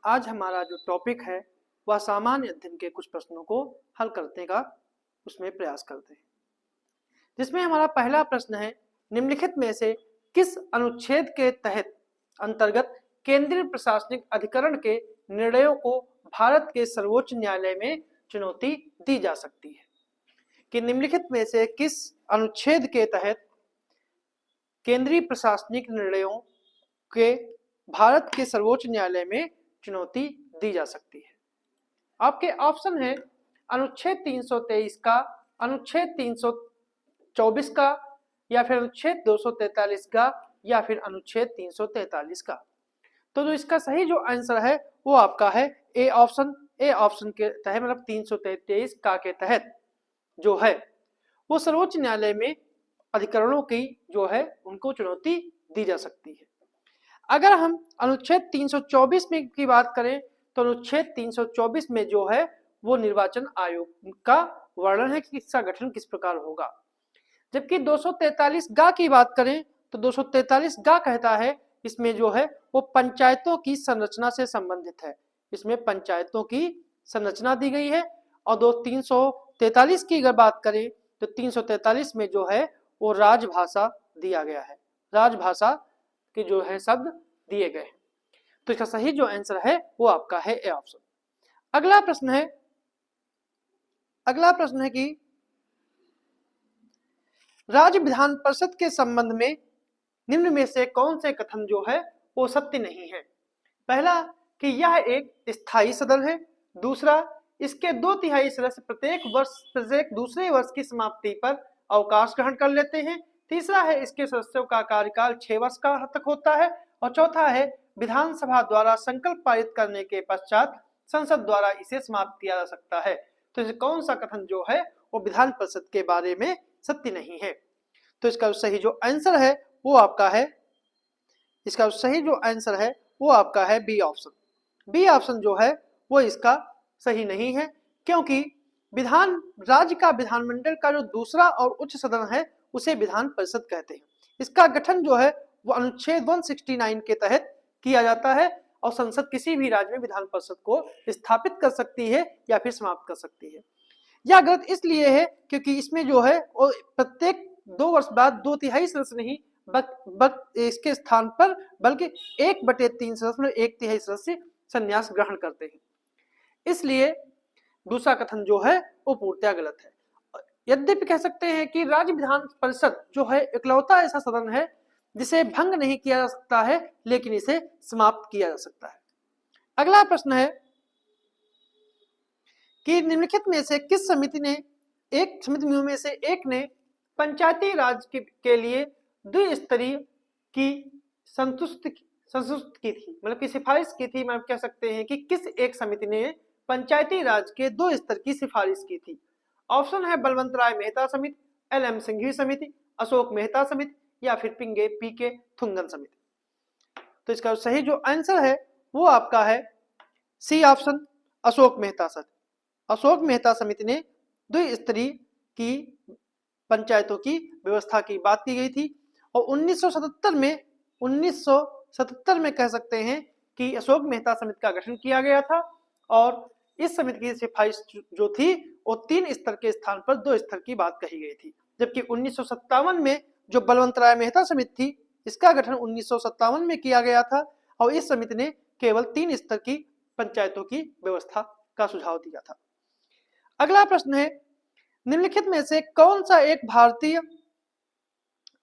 आज हमारा जो टॉपिक है वह सामान्य अध्ययन के कुछ प्रश्नों को हल करने का उसमें प्रयास करते हैं, जिसमें हमारा पहला प्रश्न है, निम्नलिखित में से किस अनुच्छेद के तहत अंतर्गत केंद्रीय प्रशासनिक अधिकरण के निर्णयों को भारत के सर्वोच्च न्यायालय में चुनौती दी जा सकती है। कि निम्नलिखित में से किस अनुच्छेद के तहत केंद्रीय प्रशासनिक निर्णयों के भारत के सर्वोच्च न्यायालय में चुनौती दी जा सकती है। आपके ऑप्शन है अनुच्छेद 323 का, अनुच्छेद 324 का, या फिर अनुच्छेद 243 का, या फिर अनुच्छेद 343 का। तो जो इसका सही जो आंसर है वो आपका है ए ऑप्शन। ए ऑप्शन के तहत मतलब 333 का के तहत जो है वो सर्वोच्च न्यायालय में अधिकरणों की जो है उनको चुनौती दी जा सकती है। अगर हम अनुच्छेद 324 में की बात करें तो अनुच्छेद 324 में जो है वो निर्वाचन आयोग का वर्णन है कि इसका गठन किस प्रकार होगा। जबकि 243 गा की बात करें तो 243 गा कहता है इसमें जो है वो पंचायतों की संरचना से संबंधित है, इसमें पंचायतों की संरचना दी गई है। और 343 की अगर बात करें तो 343 में जो है वो राजभाषा दिया गया है, राजभाषा के जो है शब्द दिए गए हैं। तो इसका सही जो आंसर है वो आपका है ए ऑप्शन। अगला प्रश्न है कि राज्य विधान परिषद के संबंध में निम्न में से कौन से कथन जो है वो सत्य नहीं है। पहला कि यह एक स्थायी सदन है, दूसरा इसके 2/3 सदस्य प्रत्येक दूसरे वर्ष की समाप्ति पर अवकाश ग्रहण कर लेते हैं, तीसरा है इसके सदस्यों का कार्यकाल 6 वर्ष का तक होता है, और चौथा है विधानसभा द्वारा संकल्प पारित करने के पश्चात संसद द्वारा इसे समाप्त किया जा सकता है। तो इसे कौन सा कथन जो है वो विधान परिषद के बारे में सत्य नहीं है। तो इसका सही जो आंसर है वो आपका है, इसका सही जो आंसर है वो आपका है बी ऑप्शन। बी ऑप्शन जो है वो इसका सही नहीं है, क्योंकि राज्य का विधानमंडल का जो दूसरा और उच्च सदन है उसे विधान परिषद कहते हैं। इसका गठन जो है वो अनुच्छेद 169 के तहत किया जाता है, और संसद किसी भी राज्य में विधान परिषद को स्थापित कर सकती है या फिर समाप्त कर सकती है। यह गलत इसलिए है क्योंकि इसमें जो है वो प्रत्येक 2 वर्ष बाद 2/3 सदस्य नहीं इसके स्थान पर बल्कि 1/3 सदस्य, 1/3 सदस्य संन्यास ग्रहण करते हैं। इसलिए दूसरा कथन जो है वो पूर्णतः गलत है। यद्यपि कह सकते हैं कि राज्य विधान परिषद जो है इकलौता ऐसा सदन है जिसे भंग नहीं किया जा सकता है, लेकिन इसे समाप्त किया जा सकता है। अगला प्रश्न है कि निम्नलिखित में से किस समितियों में से एक ने पंचायती राज के लिए द्विस्तरीय की संतुष्ट की थी, मतलब की सिफारिश की थी। मतलब कह सकते हैं कि किस एक समिति ने पंचायती राज के 2 स्तर की सिफारिश की थी। ऑप्शन है बलवंत राय मेहता समिति, LM सिंघवी समिति, अशोक मेहता समिति, या फिर PK थुंगन समिति। तो इसका सही जो आंसर है वो आपका है सी ऑप्शन, अशोक मेहता समिति। अशोक मेहता समिति ने द्विस्तरीय की पंचायतों की व्यवस्था की बात की गई थी, और 1977 में कह सकते हैं कि अशोक मेहता समिति का गठन किया गया था, और इस समिति की सिफारिश जो थी वो 3 स्तर के स्थान पर 2 स्तर की बात कही गई थी। जबकि 1957 में जो बलवंत राय मेहता समिति थी इसका गठन 1957 में किया गया था, और इस समिति ने केवल 3 स्तर की पंचायतों की व्यवस्था का सुझाव दिया था। अगला प्रश्न है, निम्नलिखित में से कौन सा एक भारतीय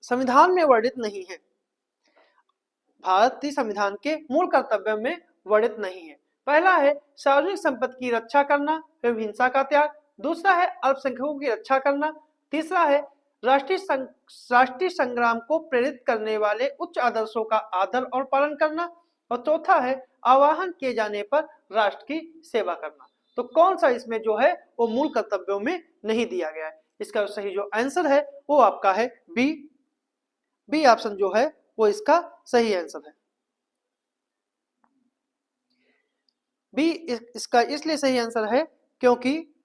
संविधान में वर्णित नहीं है। भारतीय संविधान के मूल कर्तव्यों में वर्णित नहीं है। पहला है सार्वजनिक संपत्ति की रक्षा करना एवं हिंसा का त्याग, दूसरा है अल्पसंख्यकों की रक्षा करना, तीसरा है राष्ट्रीय संग्राम को प्रेरित करने वाले उच्च आदर्शों का आदर और पालन करना, और चौथा है आह्वान किए जाने पर राष्ट्र की सेवा करना। तो कौन सा इसमें जो है वो मूल कर्तव्यों में नहीं दिया गया है। इसका सही जो आंसर है वो आपका है बी ऑप्शन जो है वो इसका सही आंसर है। बी इसका इसलिए सही आंसर है क्योंकि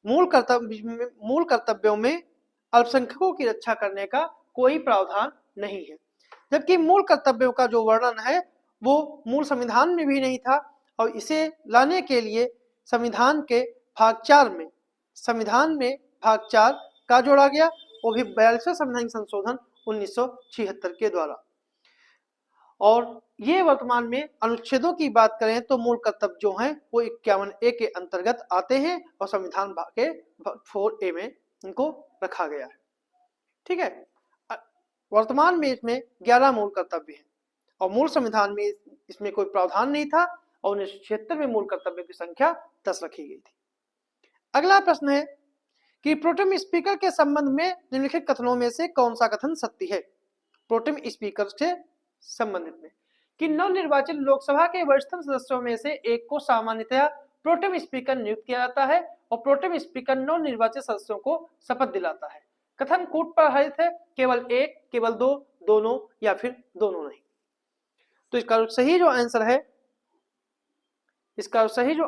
मूल कर्तव्यों में अल्पसंख्यकों की रक्षा करने का कोई प्रावधान नहीं है। जबकि मूल कर्तव्यों का जो वर्णन है वो मूल संविधान में भी नहीं था, और इसे लाने के लिए संविधान के भाग 4 में, संविधान में भाग 4 का जोड़ा गया, वो भी 42वें संवैधानिक संशोधन 1976 के द्वारा। और ये वर्तमान में अनुच्छेदों की बात करें तो मूल कर्तव्य जो हैं वो 51A के अंतर्गत आते हैं और संविधान भाग के 4A में इनको रखा गया है। ठीक है, वर्तमान में इसमें 11 मूल कर्तव्य हैं और मूल संविधान में इसमें कोई प्रावधान नहीं था और 1976 में मूल कर्तव्यों की संख्या 10 रखी गई थी। अगला प्रश्न है कि प्रोटेम स्पीकर के संबंध में निम्नलिखित कथनों में से कौन सा कथन सत्य है? प्रोटेम स्पीकर से संबंधित में कि नवनिर्वाचित लोकसभा के वरिष्ठतम सदस्यों में से एक को सामान्यतया प्रोटेम स्पीकर नियुक्त किया जाता है और प्रोटेम स्पीकर नवनिर्वाचित सदस्यों को शपथ दिलाता है। कथन कूट पर आधारित है, केवल एक, केवल दो, दोनों या फिर दोनों नहीं। तो इसका सही जो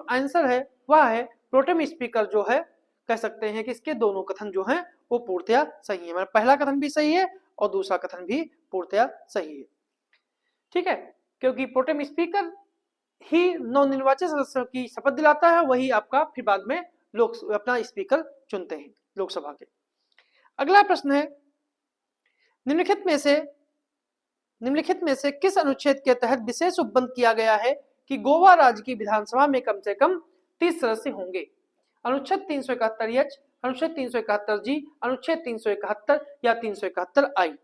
आंसर है वह है प्रोटेम स्पीकर जो है, कह सकते हैं कि इसके दोनों कथन जो हैं वो पूर्णतया सही है। मतलब पहला कथन भी सही है और दूसरा कथन भी पूर्णतया सही है। ठीक है, क्योंकि प्रोटेम स्पीकर ही नवनिर्वाचित सदस्यों की शपथ दिलाता है, वही आपका फिर बाद में लोग अपना स्पीकर चुनते हैं लोकसभा के। अगला प्रश्न है निम्नलिखित में से किस अनुच्छेद के तहत विशेष उपबंध किया गया है कि गोवा राज्य की विधानसभा में कम से कम 30 सदस्य होंगे? अनुच्छेद 371 अनुच्छेद 371 अनुच्छेद 371 या 371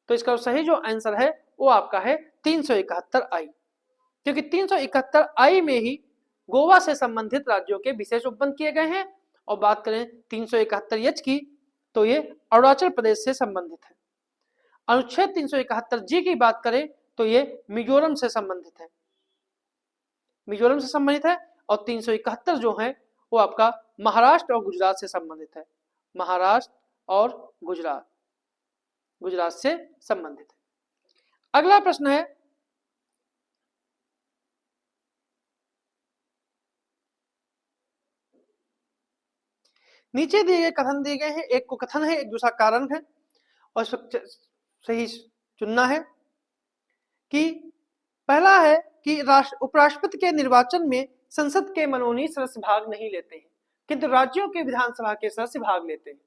तो इसका सही जो आंसर है वो आपका है 371 क्योंकि 371 में ही गोवा से संबंधित राज्यों के विशेष उपबंध किए गए हैं। और बात करें 371 की तो ये अरुणाचल प्रदेश से संबंधित है। अनुच्छेद 371 की बात करें तो ये मिजोरम से संबंधित है, और 371 जो है वो आपका महाराष्ट्र और गुजरात से संबंधित है। महाराष्ट्र और गुजरात से संबंधित है। अगला प्रश्न है नीचे दिए गए कथन दिए गए हैं, एक को कथन है, एक दूसरा कारण है, और सही चुनना है कि पहला है कि उपराष्ट्रपति के निर्वाचन में संसद के मनोनीत सदस्य भाग नहीं लेते हैं, किंतु राज्यों के विधानसभा के सदस्य भाग लेते हैं।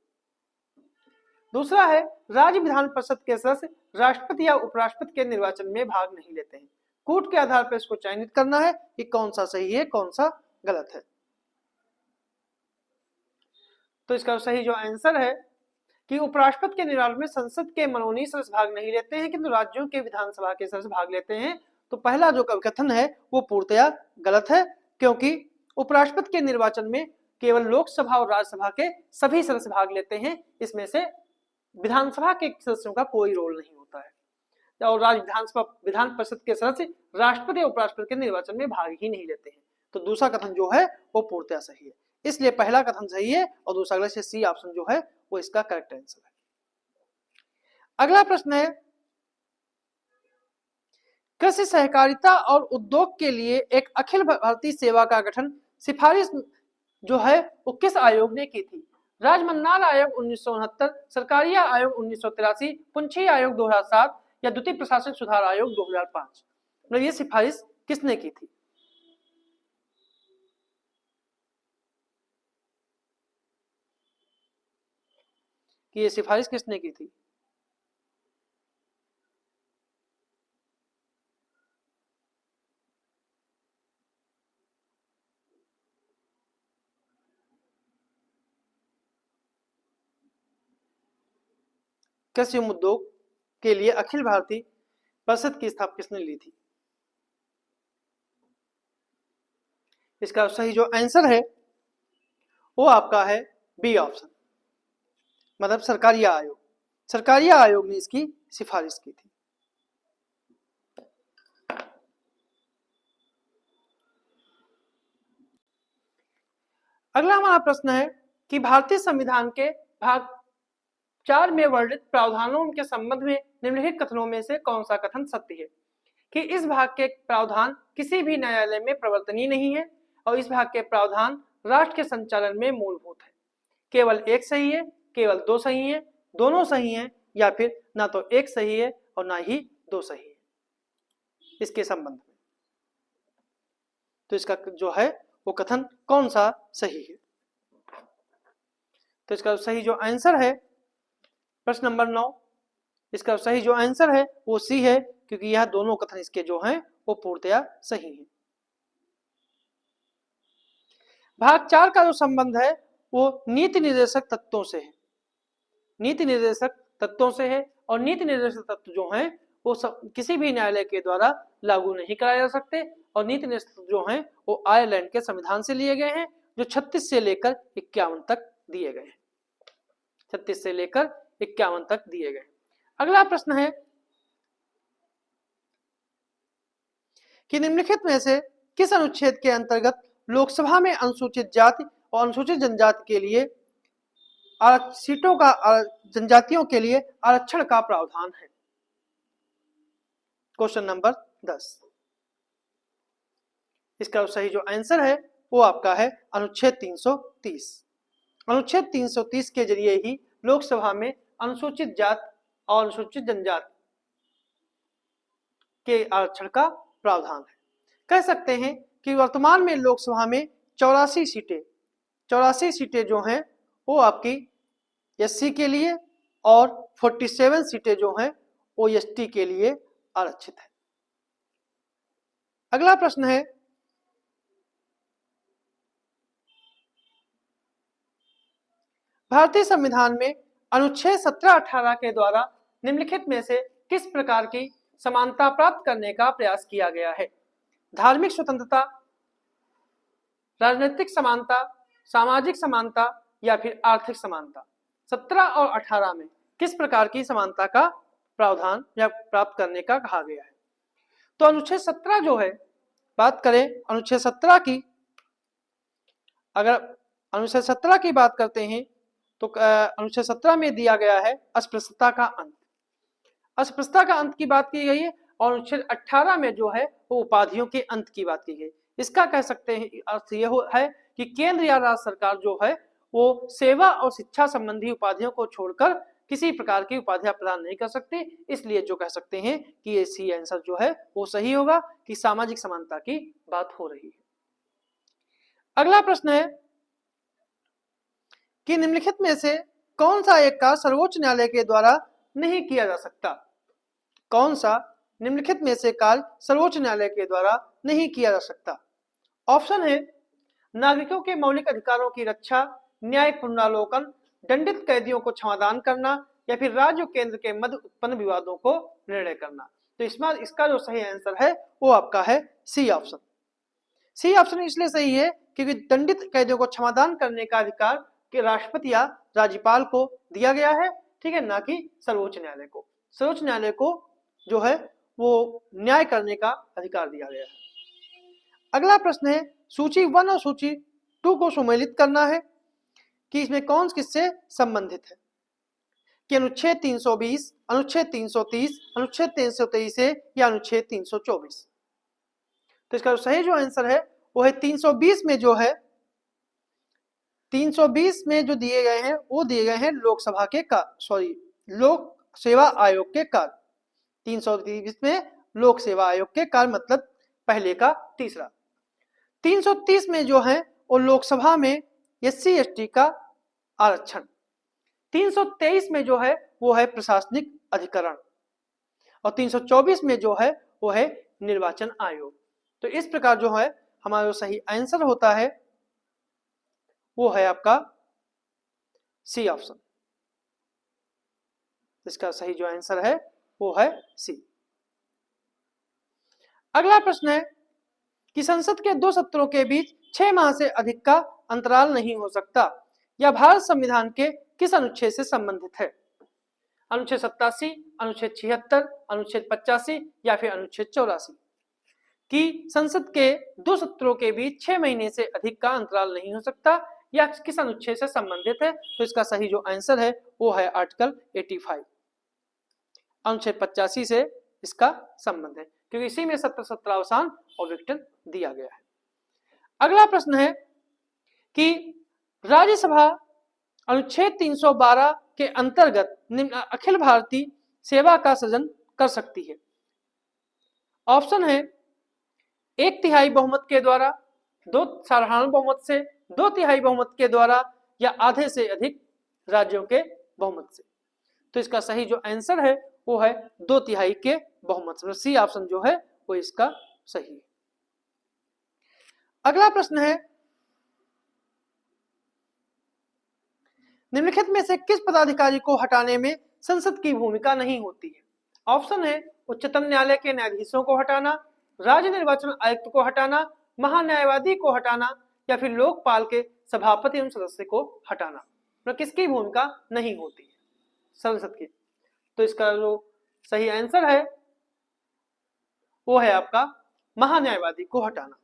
दूसरा है राज्य विधान परिषद के सदस्य राष्ट्रपति या उपराष्ट्रपति के निर्वाचन में भाग नहीं लेते हैं। कूट के आधार पर इसको चयनित करना है कि कौन सा सही है, कौन सा गलत है। तो इसका सही जो आंसर है कि उपराष्ट्रपति के निर्वाचन में संसद के मनोनीत सदस्य भाग नहीं लेते हैं, किंतु राज्यों के विधानसभा के सदस्य भाग लेते हैं। तो पहला जो कथन है वो पूर्णतया गलत है, क्योंकि उपराष्ट्रपति के निर्वाचन में केवल लोकसभा और राज्यसभा के सभी सदस्य भाग लेते हैं, इसमें से विधानसभा के सदस्यों का कोई रोल नहीं होता है, और विधान परिषद के सदस्य राष्ट्रपति और उपराष्ट्रपति के निर्वाचन में भाग ही नहीं लेते हैं। तो दूसरा कथन जो है वो पूर्णतया सही है, इसलिए पहला कथन सही है और दूसरा गलत है। सी ऑप्शन जो है वो इसका करेक्ट आंसर है। अगला प्रश्न है कृषि सहकारिता और उद्योग के लिए एक अखिल भारतीय सेवा का गठन सिफारिश जो है वो किस आयोग ने की थी? राजमंडल आयोग 1969, सरकारिया आयोग 1983, पुंछी आयोग 2007 या द्वितीय प्रशासनिक सुधार आयोग 2005। मतलब ये सिफारिश किसने की थी? कि ये सिफारिश किसने की थी? कृषि उद्योग के लिए अखिल भारतीय परिषद की स्थापना किसने ली थी? इसका सही जो आंसर है वो आपका है बी ऑप्शन, मतलब सरकारिया आयोग ने इसकी सिफारिश की थी। अगला हमारा प्रश्न है कि भारतीय संविधान के भाग 4 में वर्णित प्रावधानों के संबंध में निम्नलिखित कथनों में से कौन सा कथन सत्य है? कि इस भाग के प्रावधान किसी भी न्यायालय में प्रवर्तनीय नहीं है और इस भाग के प्रावधान राष्ट्र के संचालन में मूलभूत है। केवल एक सही है, केवल दो सही है, दोनों सही है, या फिर ना तो एक सही है और ना ही दो सही है। इसके संबंध में। तो इसका जो है वो कथन कौन सा सही है? तो इसका सही जो आंसर है प्रश्न नंबर 9, इसका सही जो आंसर है वो सी है, क्योंकि यह दोनों कथन इसके जो हैं वो पूर्णतया सही है। भाग 4 का जो संबंध है वो नीति निर्देशक तत्वों से है। नीति निर्देशक तत्वों से है, और नीति निर्देशक तत्व जो हैं वो किसी भी न्यायालय के द्वारा लागू नहीं कराए जा सकते, और नीति निर्देशक जो हैं वो आयरलैंड के संविधान से लिए गए हैं, जो 36 से लेकर 51 तक दिए गए हैं। 36 से लेकर 51 तक दिए गए। अगला प्रश्न है कि निम्नलिखित में से किस अनुच्छेद के अंतर्गत लोकसभा में अनुसूचित जाति और अनुसूचित जनजाति के लिए सीटों का जनजातियों के लिए आरक्षण का प्रावधान है? Question number 10। इसका सही जो आंसर है वो आपका है अनुच्छेद 330। अनुच्छेद 330 के जरिए ही लोकसभा में अनुसूचित जाति और अनुसूचित जनजाति के आरक्षण का प्रावधान है। कह सकते हैं कि वर्तमान में लोकसभा में 84 सीटें जो हैं वो आपकी एससी के लिए और 47 सीटें जो हैं वो एसटी के लिए आरक्षित है। अगला प्रश्न है भारतीय संविधान में अनुच्छेद 17-18 के द्वारा निम्नलिखित में से किस प्रकार की समानता प्राप्त करने का प्रयास किया गया है? धार्मिक स्वतंत्रता, राजनीतिक समानता, सामाजिक समानता या फिर आर्थिक समानता? 17 और 18 में किस प्रकार की समानता का प्रावधान या प्राप्त करने का कहा गया है? तो अनुच्छेद 17 जो है, बात करें अनुच्छेद 17 की, अगर अनुच्छेद 17 की बात करते हैं तो अनुच्छेद 17 में दिया गया है अस्पृश्यता का अंत। अस्पृश्यता का अंत की बात की गई है, और अनुच्छेद 18 में जो है वो उपाधियों के अंत की बात की गई। इसका कह सकते हैं अर्थ यह है कि केंद्र या राज्य सरकार जो है वो सेवा और शिक्षा संबंधी उपाधियों को छोड़कर किसी प्रकार की उपाधियां प्रदान नहीं कर सकते। इसलिए जो कह सकते हैं कि ये सी आंसर जो है वो सही होगा कि सामाजिक समानता की बात हो रही है। अगला प्रश्न है कि निम्नलिखित में से कौन सा एक कार्य सर्वोच्च न्यायालय के द्वारा नहीं किया जा सकता? कौन सा निम्नलिखित में से कार्य सर्वोच्च न्यायालय के द्वारा नहीं किया जा सकता? ऑप्शन है नागरिकों के मौलिक अधिकारों की रक्षा, न्यायिक पुनरावलोकन, दंडित कैदियों को क्षमादान करना, या फिर राज्य और केंद्र के मध्य उत्पन्न विवादों को निर्णय करना। तो इसका जो सही आंसर है वो आपका है सी ऑप्शन। सी ऑप्शन इसलिए सही है क्योंकि दंडित कैदियों को क्षमादान करने का अधिकार के राष्ट्रपति या राज्यपाल को दिया गया है, ठीक है, ना कि सर्वोच्च न्यायालय को। सर्वोच्च न्यायालय को जो है वो न्याय करने का अधिकार दिया गया है। अगला प्रश्न है सूची 1 और सूची 2 को सम्मिलित करना है कि इसमें कौन किससे संबंधित है, कि अनुच्छेद 320, अनुच्छेद 330, अनुच्छेद 323 है या अनुच्छेद 324? तो इसका सही जो आंसर है वो है 320 में जो है 320 में जो दिए गए हैं वो दिए गए हैं लोकसभा के लोक सेवा आयोग के कार्य। 330 में लोक सेवा आयोग के कार्य मतलब पहले का तीसरा। 330 में जो है वो लोकसभा में एससी एसटी का आरक्षण। 323 में जो है वो है प्रशासनिक अधिकरण, और 324 में जो है वो है निर्वाचन आयोग। तो इस प्रकार जो है हमारा जो सही आंसर होता है वो है आपका सी ऑप्शन। इसका सही जो आंसर है वो है सी। अगला प्रश्न है कि संसद के 2 सत्रों के बीच 6 माह से अधिक का अंतराल नहीं हो सकता, यह भारत संविधान के किस अनुच्छेद से संबंधित है? अनुच्छेद 87, अनुच्छेद 76, अनुच्छेद 85 या फिर अनुच्छेद 84? कि संसद के 2 सत्रों के बीच 6 महीने से अधिक का अंतराल नहीं हो सकता, यह किस अनुच्छेद से संबंधित है? तो इसका सही जो आंसर है वो है आर्टिकल 85, अनुच्छेद 85 से इसका संबंध है, क्योंकि इसी में सत्रावसान और विघटन दिया गया है। अगला प्रश्न है कि राज्यसभा अनुच्छेद 312 के अंतर्गत अखिल भारतीय सेवा का सृजन कर सकती है। ऑप्शन है 1/3 बहुमत के द्वारा, 2 साधारण बहुमत से, 2/3 बहुमत के द्वारा, या आधे से अधिक राज्यों के बहुमत से। तो इसका सही जो आंसर है वो है 2/3 के बहुमत से। सी ऑप्शन जो है वो इसका सही है। अगला प्रश्न है, निम्नलिखित में से किस पदाधिकारी को हटाने में संसद की भूमिका नहीं होती है? ऑप्शन है उच्चतम न्यायालय के न्यायाधीशों को हटाना, राज्य निर्वाचन आयुक्त को हटाना, महान्यायवादी को हटाना, या फिर लोकपाल के सभापति एवं सदस्य को हटाना। मतलब किसकी भूमिका नहीं होती है संसद की? तो इसका जो सही आंसर है वो है आपका महान्यायवादी को हटाना।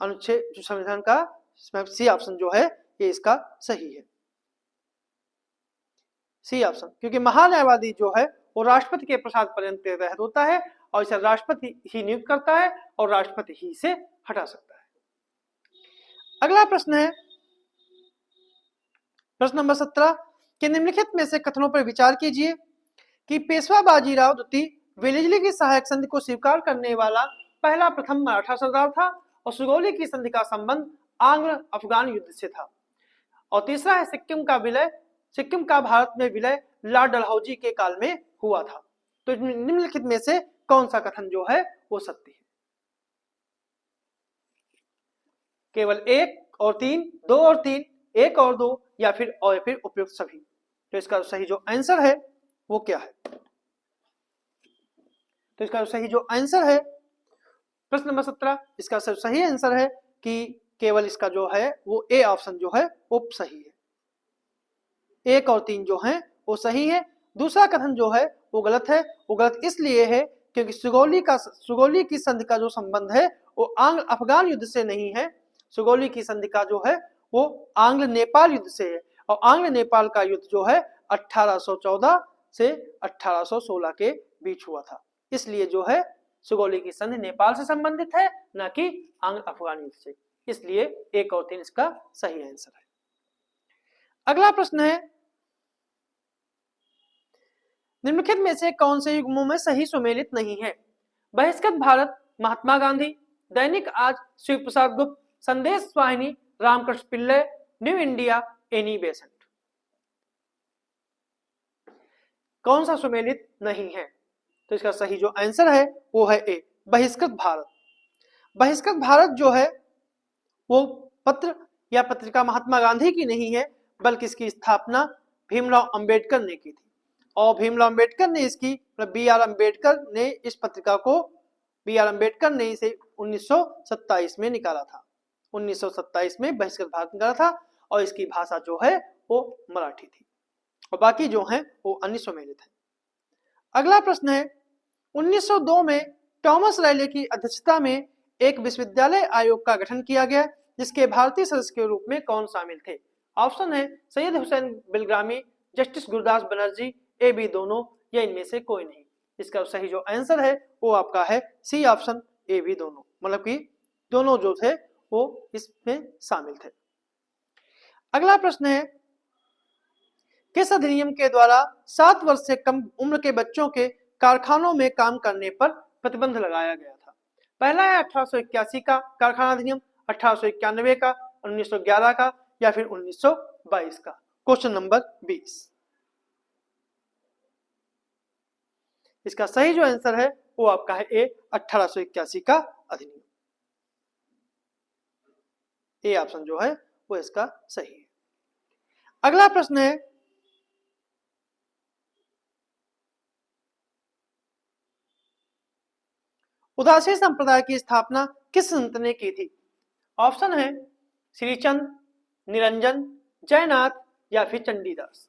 अनुच्छेद जो संविधान का सी ऑप्शन जो है ये इसका सही है, सी ऑप्शन, क्योंकि महान्यायवादी जो है वो राष्ट्रपति के प्रसाद पर्यंत के तहत होता है और इसे राष्ट्रपति ही नियुक्त करता है और राष्ट्रपति ही इसे हटा सकता है। अगला प्रश्न है प्रश्न नंबर 17 कि निम्नलिखित में से कथनों पर विचार कीजिए कि पेशवा बाजीराव द्वितीय वेलेस्ली की सहायक संधि को स्वीकार करने वाला पहला प्रथम मराठा सरदार था और सुगौली की संधि का संबंध आंग्ल अफगान युद्ध से था। और तीसरा है सिक्किम का भारत में विलय लॉर्ड डलहौजी के काल में हुआ था। तो निम्नलिखित में से कौन सा कथन जो है वो सत्य है? केवल 1 और 3, 2 और 3, 1 और 2, या फिर उपयुक्त सभी। तो इसका सही जो आंसर है वो क्या है? तो इसका सही जो आंसर है प्रश्न नंबर 17, इसका सही आंसर है कि केवल इसका जो है वो ए ऑप्शन जो है वो सही है। 1 और 3 जो है वो सही है। दूसरा कथन जो है वो गलत है। वो गलत इसलिए है क्योंकि सुगौली की संधि का जो संबंध है वो आंग्ल अफगान युद्ध से नहीं है। सुगौली की संधि का जो है वो आंग्ल नेपाल युद्ध से है और आंग्ल नेपाल का युद्ध जो है 1814 से 1816 के बीच हुआ था। इसलिए जो है सुगौली की संधि नेपाल से संबंधित है, न कि आंग्ल अफगान युद्ध से। इसलिए 1 और 3 इसका सही आंसर है। अगला प्रश्न है, निम्नलिखित में से कौन से युग्मों में सही सुमेलित नहीं है? बहिष्कृत भारत महात्मा गांधी, दैनिक आज शिव प्रसाद Gupta, Sandesh Vahini Ramakrishna Pillai, New India Annie Besant. कौन सा सुमेलित नहीं है? तो इसका सही जो आंसर है वो है ए, बहिष्कृत भारत। बहिष्कृत भारत जो है वो पत्र या पत्रिका महात्मा गांधी की नहीं है, बल्कि इसकी स्थापना भीमराव अंबेडकर ने की थी। और भीमराव अंबेडकर ने इसकी बी.आर. अंबेडकर ने इस पत्रिका को बी.आर. अंबेडकर ने इसे 1927 में निकाला था। 1927 में बहिष्कृत भारत निकाला था और इसकी भाषा जो है वो मराठी थी और बाकी जो है वो अन्य सुमेलित है। अगला प्रश्न है, 1902 में टॉमस राइले की अध्यक्षता में एक विश्वविद्यालय आयोग का गठन किया गया, जिसके भारतीय सदस्य के रूप में कौन शामिल थे? ऑप्शन है Syed Hussain Bilgrami, justice Gurdas Banerjee, A B दोनों, या इनमें से कोई नहीं। इसका सही जो आंसर है वो आपका है सी ऑप्शन, ए बी दोनों, मतलब कि दोनों जो थे वो इसमें शामिल थे। अगला प्रश्न है, किस अधिनियम के द्वारा 7 वर्ष से कम उम्र के बच्चों के कारखानों में काम करने पर प्रतिबंध लगाया गया था? पहला है 1881 का कारखाना अधिनियम, 1891 का, 1911 का, या फिर 1922 का। Question number 20। इसका सही जो आंसर है वो आपका है ए, 1881 का अधिनियम। ए ऑप्शन जो है वो इसका सही है। अगला प्रश्न है, उदासी संप्रदाय की स्थापना किस संत ने की थी? ऑप्शन है श्रीचंद, निरंजन, जयनाथ, या फिर चंडीदास।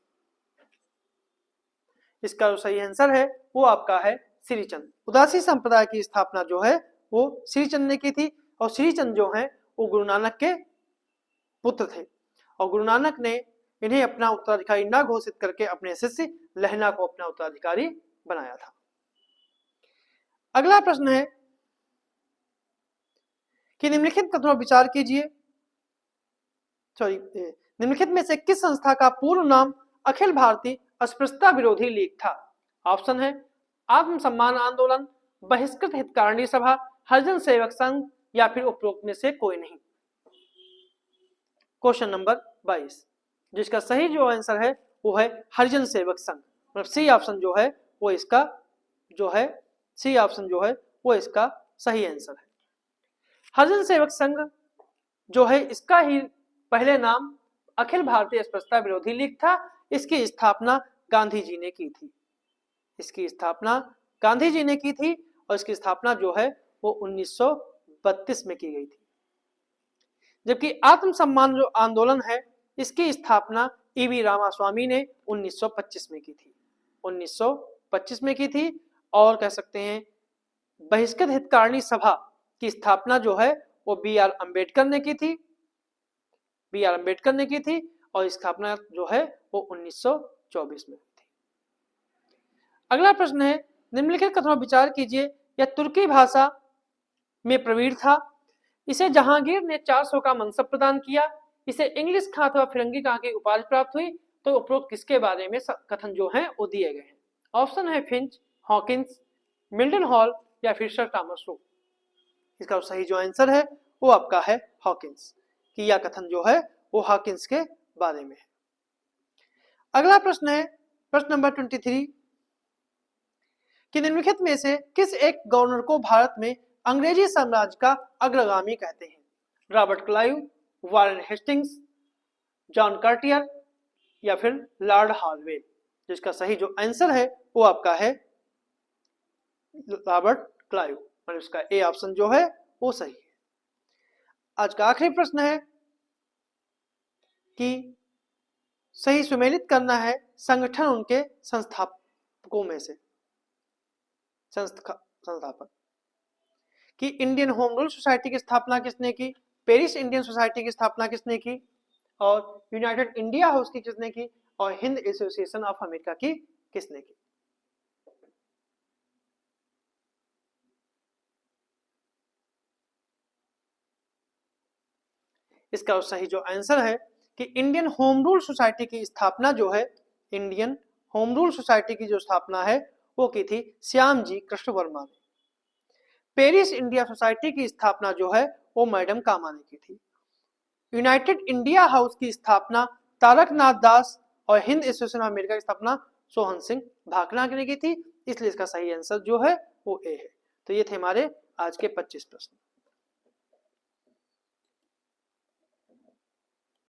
इसका जो सही आंसर है वो आपका है श्रीचंद। उदासी संप्रदाय की स्थापना जो है वो श्रीचंद ने की थी और श्रीचंद जो है वो गुरु नानक के पुत्र थे और गुरु नानक ने इन्हें अपना उत्तराधिकारी न घोषित करके अपने शिष्य लहना को अपना उत्तराधिकारी बनाया था। अगला प्रश्न है कि निम्नलिखित कथनों पर विचार कीजिए। निम्नलिखित में से किस संस्था का पूर्व नाम अखिल भारतीय अस्पृश्यता विरोधी लीग था? ऑप्शन है आत्मसम्मान आंदोलन, बहिष्कृत हितकारिणी सभा, हरिजन सेवक संघ या फिर उपरोक्त में से कोई नहीं। क्वेश्चन नंबर 22, जिसका सही जो आंसर है वो है हरिजन सेवक संघ, मतलब सी ऑप्शन जो है वो इसका जो है सी ऑप्शन जो है वो इसका सही आंसर है। हरिजन सेवक संघ जो है इसका ही पहले नाम अखिल भारतीय अस्पृश्यता विरोधी लीग था। इसकी स्थापना गांधी जी ने की थी। इसकी स्थापना गांधी जी ने की थी और इसकी स्थापना जो है वो 1932 में की गई थी। जबकि आत्मसम्मान जो आंदोलन है इसकी स्थापना ईवी रामास्वामी ने 1925 में की थी। 1925 में की थी। और कह सकते हैं बहिष्कृत हितकारिणी सभा की स्थापना जो है वो बी आर अम्बेडकर ने की थी। बी आर अम्बेडकर ने की थी और स्थापना जो है वो 1924 में हुई थी। अगला प्रश्न है, निम्नलिखित कथनों पर विचार कीजिए। यह तुर्की भाषा में प्रवीण था। इसे जहांगीर ने 400 का मनसब प्रदान किया। इसे इंग्लिश खां अथवा फिरंगी खां की उपाधि प्राप्त हुई। तो उपरोक्त किसके बारे में कथन जो है वो दिए गए हैं। ऑप्शन है फिंच, हॉकिंस, मिल्टन हॉल या फिर सर थॉमस रो। इसका सही जो आंसर है वो आपका है हॉकिंस, कि यह कथन जो है वो हॉकिंस के बारे में है। अगला प्रश्न है प्रश्न नंबर 23, कि निम्नलिखित में से किस एक गवर्नर को भारत में अंग्रेजी साम्राज्य का अग्रगामी कहते हैं। Robert Clive, Warren Hastings, John Cartier या फिर लॉर्ड हार्वेल। जिसका सही जो आंसर है वो आपका है रॉबर्ट क्लाइव, और इसका ए ऑप्शन जो है वो सही है। आज का आखिरी प्रश्न है कि सही सुमेलित करना है संगठन उनके संस्थापकों में से संस्थापक, कि इंडियन होम रूल सोसाइटी की स्थापना किसने की, पेरिस इंडियन सोसाइटी की स्थापना किसने की, और यूनाइटेड इंडिया हाउस की किसने की, और हिंद एसोसिएशन ऑफ अमेरिका की किसने की। इसका सही जो आंसर है कि इंडियन होम रूल सोसाइटी की स्थापना जो है, इंडियन होम रूल सोसाइटी की जो स्थापना है वो की थी श्याम जी कृष्ण वर्मा ने। पेरिस इंडिया सोसाइटी की स्थापना जो है वो मैडम कामा ने की थी। यूनाइटेड इंडिया हाउस की स्थापना तारकनाथ दास और हिंद एसोसिएशन ऑफ अमेरिका की स्थापना सोहन सिंह भाकना ने की थी। इसलिए इसका सही आंसर जो है वो ए है। तो ये थे हमारे आज के 25 प्रश्न।